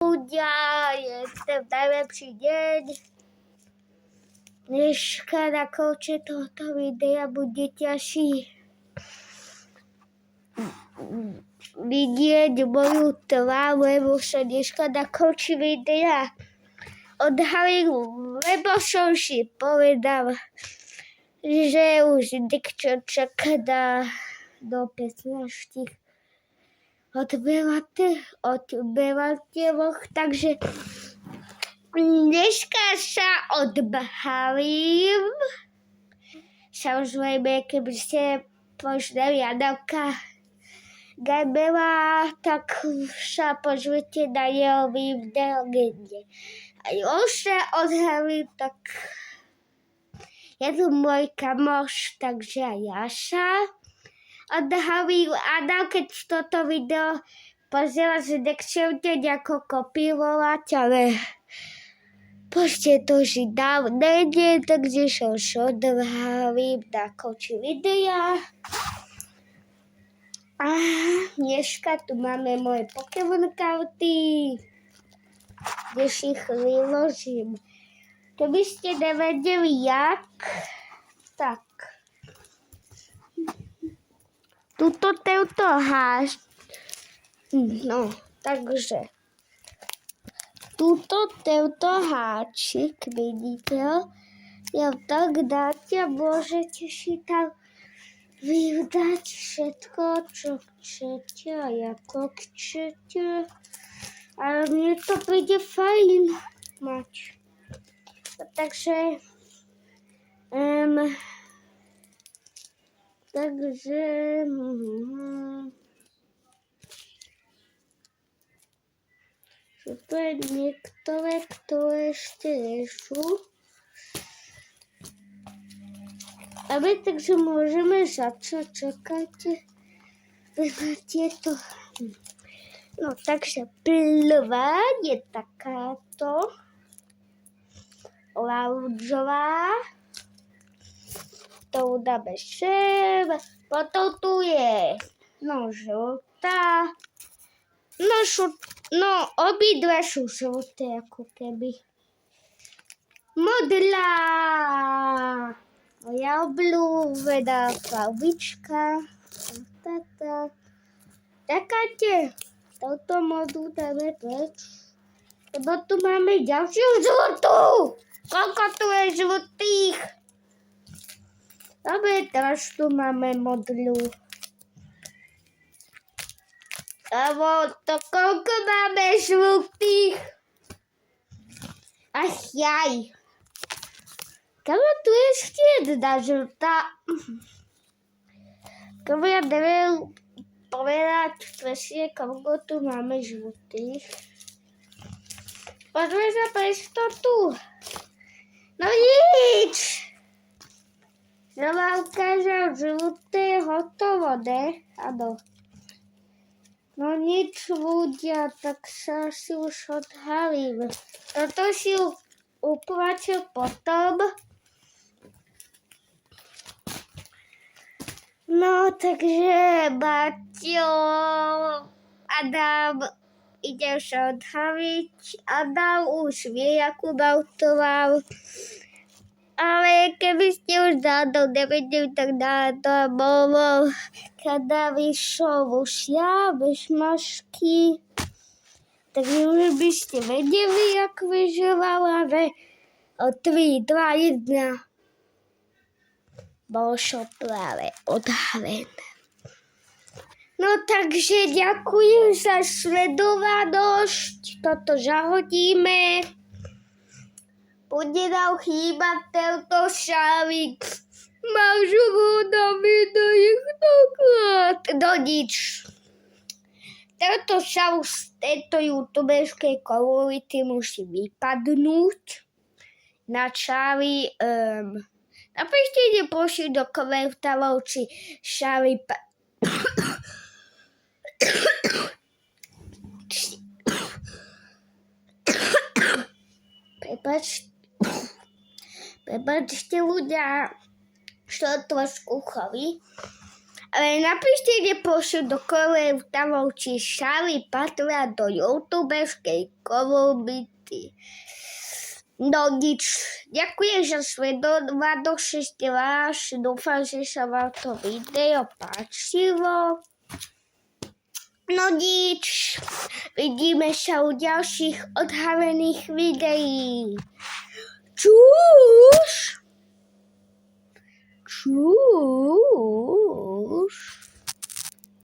ľudia, je ten najlepší deň. Dneška na konci tohto videa budete asi vidieť moju tvár, lebo sa dneška na konci videa odhalil, lebo som si povedal, že už niekto čaká do 15 odberateľov, takže dneška sa odhalím. Samozrejme, keby ste poznali Adamka Gamera, tak sa pozrite na jeho video, kde aj on sa odhalil, tak je tu môj kamoš, takže aj ja sa odhalil. Adam, keď toto video pozrela, že nechcem ťa nejako kopírovať, ale proste to si dám nejde, takže som sa odhalil na konci videa. A dneska tu máme moje Pokémon karty, kde si ich vyložím. Keby ste nevedeli jak, tak tuto tento háč. No, takže tuto tento háčik, vidíte, ja tak dáte a môžete si tam vydať všetko, čo chcete a ako chcete. Ale mne to príde fajn mať. Takže sú to aj niektoré, ktoré ešte nie sú. Takže môžeme začať, čakajte na tieto. No takže prvá je takáto loungeová. To dáme sem. Potom tu je žltá. No obidve sú žlté, ako keby. Modrá. Moja obľúbená farbička. Takáte. Touto modu dáme preč. Lebo tu máme ďalšiu žltú. Koľko tu je žltých? Dobre, teraz tu máme modrú. Lebo to koľko máme žltých? Ach jaj. Kamo tu je ešte jedna žltá. Kamo ja neviem povedať presne, koľko tu máme žltých. Poďme sa presto tu. No nič. Som vám ukázal žlté, hotovo, ne? Áno. No nič ľudia, tak sa si už odhalím. Toto si uplatil potom. No takže Maťo, Adam, idem sa odhaliť. Adam už vie, akú nautoval. Ale keby ste už dávno nevedeli, tak dávno bolo, kada vyšol už ja bez mašky. Tak už by ste vedeli, jak vyžoval, ale o 3, 2, 1 bol som práve odhalený. No takže ďakujem za sledovanosť. Toto zahodíme. Bude nám chýbať tento šálik. Máš ho na videích doklad. No nič. Tento šáluk z tejto youtuberskej komunity musí vypadnúť. Na šáli napíšte nepošli do komentárov, či šáli Prepačte ľudia, čo trošku chorý, Ale napíšte, kde pošlu do komentárov, či šály patria do youtuberskej komunity. No nič. Ďakujem za sledovanosť váš. Dúfam, že sa vám to video páčilo. No nič. Vidíme sa u ďalších odhalených videí. Čú!